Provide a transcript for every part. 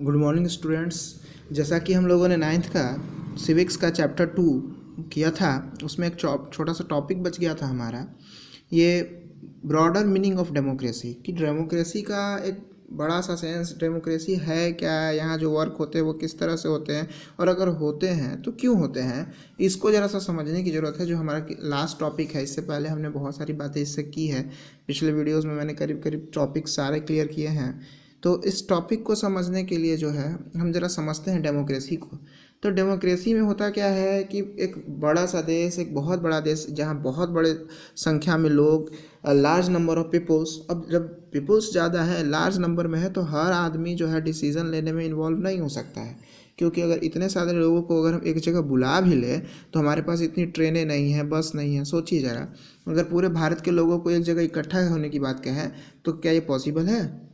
Good morning students. जैसा कि हम लोगों ने नाइन्थ का सिविक्स का चैप्टर 2 किया था, उसमें एक छोटा सा टॉपिक बच गया था हमारा, ये ब्रॉडर मीनिंग ऑफ डेमोक्रेसी, कि डेमोक्रेसी का एक बड़ा सा सेंस, डेमोक्रेसी है क्या, यहाँ जो वर्क होते हैं वो किस तरह से होते हैं, और अगर होते हैं तो क्यों होते हैं, इसको ज़रा सा समझने की ज़रूरत है। जो हमारा लास्ट टॉपिक है, इससे पहले हमने बहुत सारी बातें इससे की है, पिछले वीडियोज़ में मैंने करीब करीब टॉपिक सारे क्लियर किए हैं। तो इस टॉपिक को समझने के लिए जो है हम ज़रा समझते हैं डेमोक्रेसी को। तो डेमोक्रेसी में होता क्या है कि एक बड़ा सा देश, एक बहुत बड़ा देश जहाँ बहुत बड़े संख्या में लोग, लार्ज नंबर ऑफ पीपल्स, अब जब पीपल्स ज़्यादा है, लार्ज नंबर में है, तो हर आदमी जो है डिसीज़न लेने में इन्वॉल्व नहीं हो सकता है। क्योंकि अगर इतने सारे लोगों को अगर हम एक जगह बुला भी लें तो हमारे पास इतनी ट्रेनें नहीं हैं, बस नहीं है। सोचिए ज़रा, अगर पूरे भारत के लोगों को एक जगह इकट्ठा होने की बात कहें तो क्या ये पॉसिबल है?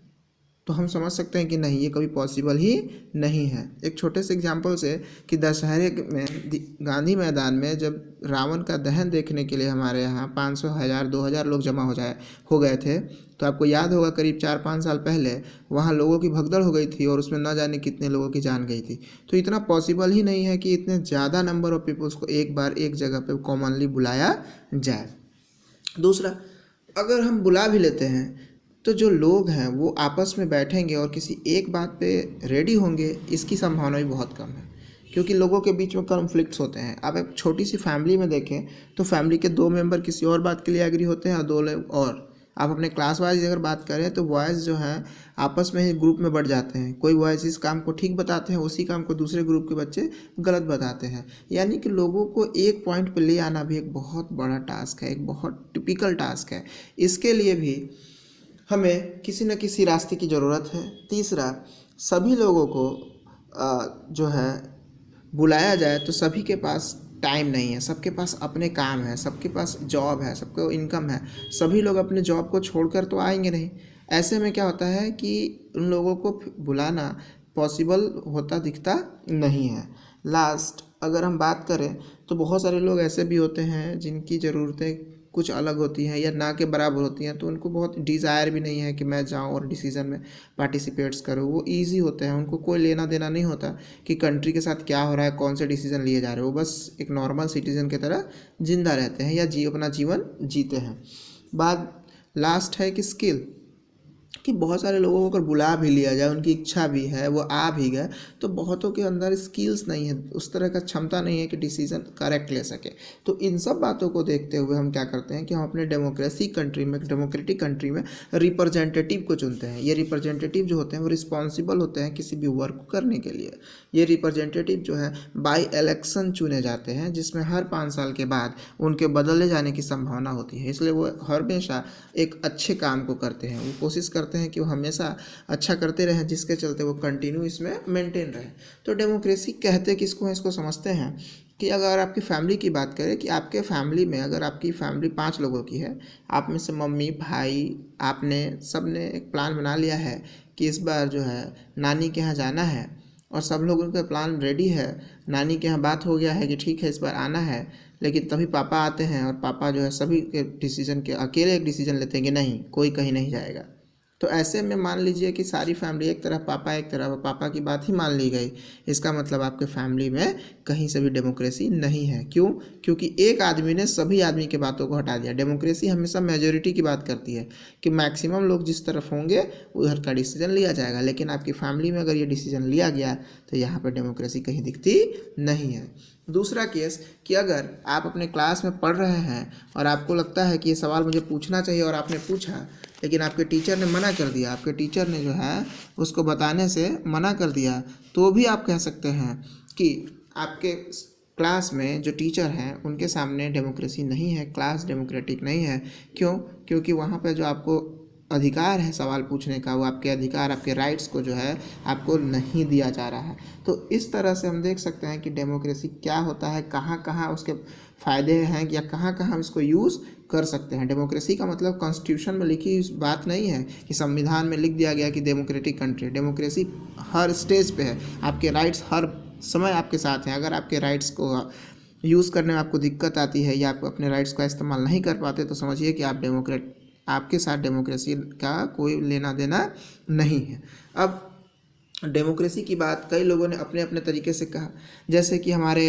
तो हम समझ सकते हैं कि नहीं, ये कभी पॉसिबल ही नहीं है। एक छोटे से एग्जांपल से, कि दशहरे में गांधी मैदान में जब रावण का दहन देखने के लिए हमारे यहाँ 500, 1000, 2000 लोग जमा हो गए थे, तो आपको याद होगा करीब 4-5 साल पहले वहाँ लोगों की भगदड़ हो गई थी और उसमें न जाने कितने लोगों की जान गई थी। तो इतना पॉसिबल ही नहीं है कि इतने ज़्यादा नंबर ऑफ पीपल्स को एक बार एक जगह पर कॉमनली बुलाया जाए। दूसरा, अगर हम बुला भी लेते हैं तो जो लोग हैं वो आपस में बैठेंगे और किसी एक बात पे रेडी होंगे, इसकी संभावना भी बहुत कम है, क्योंकि लोगों के बीच में कॉन्फ्लिक्ट्स होते हैं। आप एक छोटी सी फैमिली में देखें तो फैमिली के 2 मेंबर किसी और बात के लिए एग्री होते हैं और 2 लोग और। आप अपने क्लास वाइज अगर बात करें तो बॉयज़ जो हैं आपस में ही ग्रुप में बढ़ जाते हैं। कोई बॉयज़ इस काम को ठीक बताते हैं, उसी काम को दूसरे ग्रुप के बच्चे गलत बताते हैं। यानी कि लोगों को एक पॉइंट पे ले आना भी एक बहुत बड़ा टास्क है, एक बहुत टिपिकल टास्क है। इसके लिए भी हमें किसी न किसी रास्ते की ज़रूरत है। तीसरा, सभी लोगों को जो है बुलाया जाए तो सभी के पास टाइम नहीं है, सबके पास अपने काम है, सबके पास जॉब है, सबको इनकम है। सभी लोग अपने जॉब को छोड़कर तो आएंगे नहीं। ऐसे में क्या होता है कि उन लोगों को बुलाना पॉसिबल होता दिखता नहीं है। लास्ट, अगर हम बात करें तो बहुत सारे लोग ऐसे भी होते हैं जिनकी ज़रूरतें कुछ अलग होती हैं या ना के बराबर होती हैं, तो उनको बहुत डिज़ायर भी नहीं है कि मैं जाऊं और डिसीज़न में पार्टिसिपेट्स करूं। वो इजी होते हैं, उनको कोई लेना देना नहीं होता कि कंट्री के साथ क्या हो रहा है, कौन से डिसीज़न लिए जा रहे हो। वो बस एक नॉर्मल सिटीज़न की तरह जिंदा रहते हैं या अपना जीवन जीते हैं। बात लास्ट है कि स्किल, कि बहुत सारे लोगों को अगर बुला भी लिया जाए, उनकी इच्छा भी है, वो आ भी गए, तो बहुतों के अंदर स्किल्स नहीं है, उस तरह का क्षमता नहीं है कि डिसीजन करेक्ट ले सके। तो इन सब बातों को देखते हुए हम क्या करते हैं कि हम अपने डेमोक्रेटिक कंट्री में रिप्रेजेंटेटिव को चुनते हैं। ये रिप्रेजेंटेटिव जो होते हैं वो रिस्पॉन्सिबल होते हैं किसी भी वर्क को करने के लिए। ये रिप्रेजेंटेटिव जो है बाई इलेक्शन चुने जाते हैं, जिसमें हर 5 साल के बाद उनके बदले जाने की संभावना होती है। इसलिए वो हमेशा एक अच्छे काम को करते हैं, वो कोशिश करते हैं कि वो हमेशा अच्छा करते रहें, जिसके चलते वो कंटिन्यू इसमें मेंटेन रहे। तो डेमोक्रेसी कहते किसको हैं, इसको समझते हैं कि अगर आपकी फैमिली की बात करें, कि आपके फैमिली में अगर आपकी फैमिली 5 लोगों की है, आप में से मम्मी, भाई, आपने सब ने एक प्लान बना लिया है कि इस बार जो है नानी के यहाँ जाना है, और सब लोगों का प्लान रेडी है, नानी के यहाँ बात हो गया है कि ठीक है इस बार आना है, लेकिन तभी पापा आते हैं और पापा जो है सभी के डिसीजन के अकेले एक डिसीजन लेते हैं कि नहीं, कोई कहीं नहीं जाएगा। तो ऐसे में मान लीजिए कि सारी फैमिली एक तरफ, पापा एक तरफ, पापा की बात ही मान ली गई। इसका मतलब आपके फैमिली में कहीं से भी डेमोक्रेसी नहीं है। क्यों? क्योंकि एक आदमी ने सभी आदमी की बातों को हटा दिया। डेमोक्रेसी हमेशा मेजॉरिटी की बात करती है कि मैक्सिमम लोग जिस तरफ होंगे उधर का डिसीजन लिया जाएगा, लेकिन आपकी फैमिली में अगर ये डिसीजन लिया गया तो यहाँ पर डेमोक्रेसी कहीं दिखती नहीं है। दूसरा केस, कि अगर आप अपने क्लास में पढ़ रहे हैं और आपको लगता है कि ये सवाल मुझे पूछना चाहिए और आपने पूछा, लेकिन आपके टीचर ने मना कर दिया, आपके टीचर ने जो है उसको बताने से मना कर दिया, तो भी आप कह सकते हैं कि आपके क्लास में जो टीचर हैं उनके सामने डेमोक्रेसी नहीं है, क्लास डेमोक्रेटिक नहीं है। क्यों? क्योंकि वहाँ पर जो आपको अधिकार है सवाल पूछने का, वो आपके अधिकार, आपके राइट्स को जो है आपको नहीं दिया जा रहा है। तो इस तरह से हम देख सकते हैं कि डेमोक्रेसी क्या होता है, कहाँ कहाँ उसके फ़ायदे हैं या कहाँ कहाँ हम इसको यूज़ कर सकते हैं। डेमोक्रेसी का मतलब कॉन्स्टिट्यूशन में लिखी बात नहीं है कि संविधान में लिख दिया गया कि डेमोक्रेटिक कंट्री। डेमोक्रेसी हर स्टेज पे है, आपके राइट्स हर समय आपके साथ हैं। अगर आपके राइट्स को यूज़ करने में आपको दिक्कत आती है या आप अपने राइट्स का इस्तेमाल नहीं कर पाते, तो समझिए कि आपके साथ डेमोक्रेसी का कोई लेना देना नहीं है। अब डेमोक्रेसी की बात कई लोगों ने अपने अपने तरीके से कहा। जैसे कि हमारे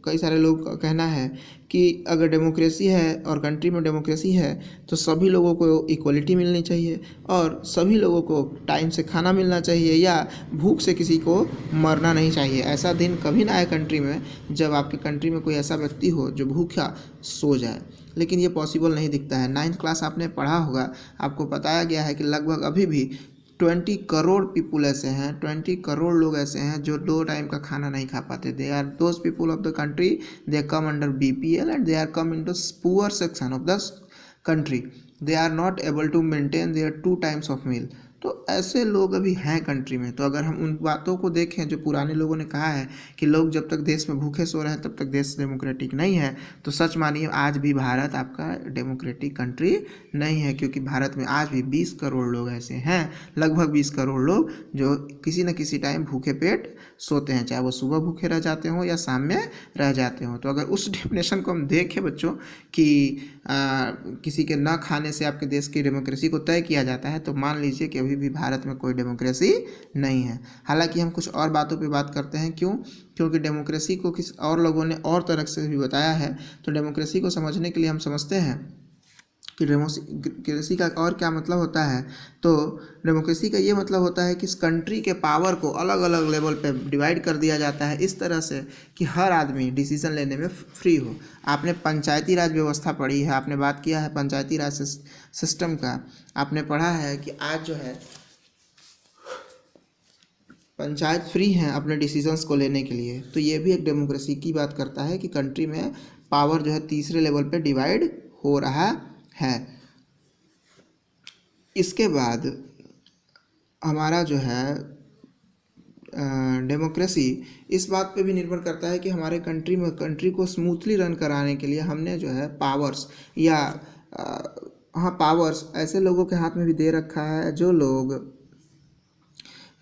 कई सारे लोग का कहना है कि अगर डेमोक्रेसी है और कंट्री में डेमोक्रेसी है तो सभी लोगों को इक्वलिटी मिलनी चाहिए और सभी लोगों को टाइम से खाना मिलना चाहिए या भूख से किसी को मरना नहीं चाहिए। ऐसा दिन कभी ना आए कंट्री में जब आपकी कंट्री में कोई ऐसा व्यक्ति हो जो भूखा सो जाए, लेकिन ये पॉसिबल नहीं दिखता है। 9th क्लास आपने पढ़ा होगा, आपको बताया गया है कि लगभग अभी भी 20 करोड़ पीपुल ऐसे हैं, 20 करोड़ लोग ऐसे हैं जो 2 टाइम का खाना नहीं खा पाते। They are those people of the country, they come under BPL and they are come in to poor section of the country. They are not able to maintain their 2 times of meal. तो ऐसे लोग अभी हैं country में। तो अगर हम उन बातों को देखें जो पुराने लोगों ने कहा है कि लोग जब तक देश में भूखे सो रहे हैं तब तक देश डेमोक्रेटिक नहीं है, तो सच मानिए आज भी भारत आपका डेमोक्रेटिक कंट्री नहीं है, क्योंकि भारत में आज भी 20 करोड़ लोग ऐसे हैं, लगभग 20 करोड़ लोग जो किसी न किसी टाइम भूखे पेट सोते हैं, चाहे वो सुबह भूखे रह जाते हों या शाम में रह जाते हों। तो अगर उस डेफिनेशन को हम देखें बच्चों कि किसी के न खाने से आपके देश की डेमोक्रेसी को तय किया जाता है, तो मान लीजिए कि अभी भी भारत में कोई डेमोक्रेसी नहीं है। हालांकि हम कुछ और बातों पे बात करते हैं। क्योंकि डेमोक्रेसी को किस और लोगों ने और तरह से भी बताया है। तो डेमोक्रेसी को समझने के लिए हम समझते हैं कि डेमोक्रेसी का और क्या मतलब होता है। तो डेमोक्रेसी का ये मतलब होता है कि इस कंट्री के पावर को अलग अलग लेवल पे डिवाइड कर दिया जाता है इस तरह से कि हर आदमी डिसीजन लेने में फ्री हो। आपने पंचायती राज व्यवस्था पढ़ी है, आपने बात किया है पंचायती राज सिस्टम का, आपने पढ़ा है कि आज जो है पंचायत फ्री हैं अपने डिसीजंस को लेने के लिए। तो ये भी एक डेमोक्रेसी की बात करता है कि कंट्री में पावर जो है तीसरे लेवल पे डिवाइड हो रहा है। इसके बाद हमारा जो है डेमोक्रेसी इस बात पे भी निर्भर करता है कि हमारे कंट्री को स्मूथली रन कराने के लिए हमने जो है पावर्स या पावर्स ऐसे लोगों के हाथ में भी दे रखा है जो लोग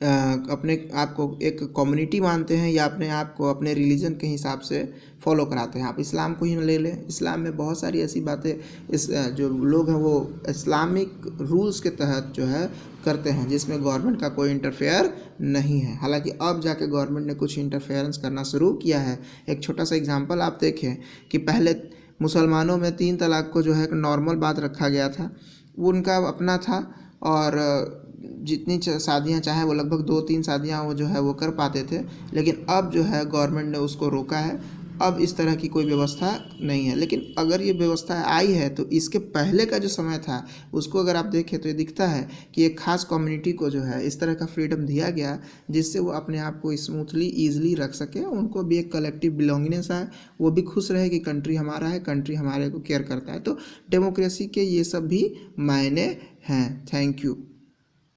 अपने आप को एक कम्युनिटी मानते हैं या अपने आप को अपने रिलीजन के हिसाब से फॉलो कराते हैं। आप इस्लाम को ही ले लें, इस्लाम में बहुत सारी ऐसी बातें जो लोग हैं वो इस्लामिक रूल्स के तहत जो है करते हैं, जिसमें गवर्नमेंट का कोई इंटरफेयर नहीं है। हालांकि अब जाके गवर्नमेंट ने कुछ इंटरफेरेंस करना शुरू किया है। एक छोटा सा एग्जांपल आप देखें कि पहले मुसलमानों में 3 तलाक को जो है एक नॉर्मल बात रखा गया था, वो उनका अपना था और जितनी शादियाँ चाहे वो लगभग 2-3 शादियाँ वो जो है वो कर पाते थे। लेकिन अब जो है गवर्नमेंट ने उसको रोका है, अब इस तरह की कोई व्यवस्था नहीं है। लेकिन अगर ये व्यवस्था आई है तो इसके पहले का जो समय था उसको अगर आप देखें तो ये दिखता है कि एक ख़ास कम्युनिटी को जो है इस तरह का फ्रीडम दिया गया जिससे वो अपने आप को स्मूथली ईजिली रख सके, उनको भी एक कलेक्टिव बिलोंगिंगनेस आए, वो भी खुश रहे कि कंट्री हमारा है, कंट्री हमारे को केयर करता है। तो डेमोक्रेसी के ये सब भी मायने हैं। Thank you.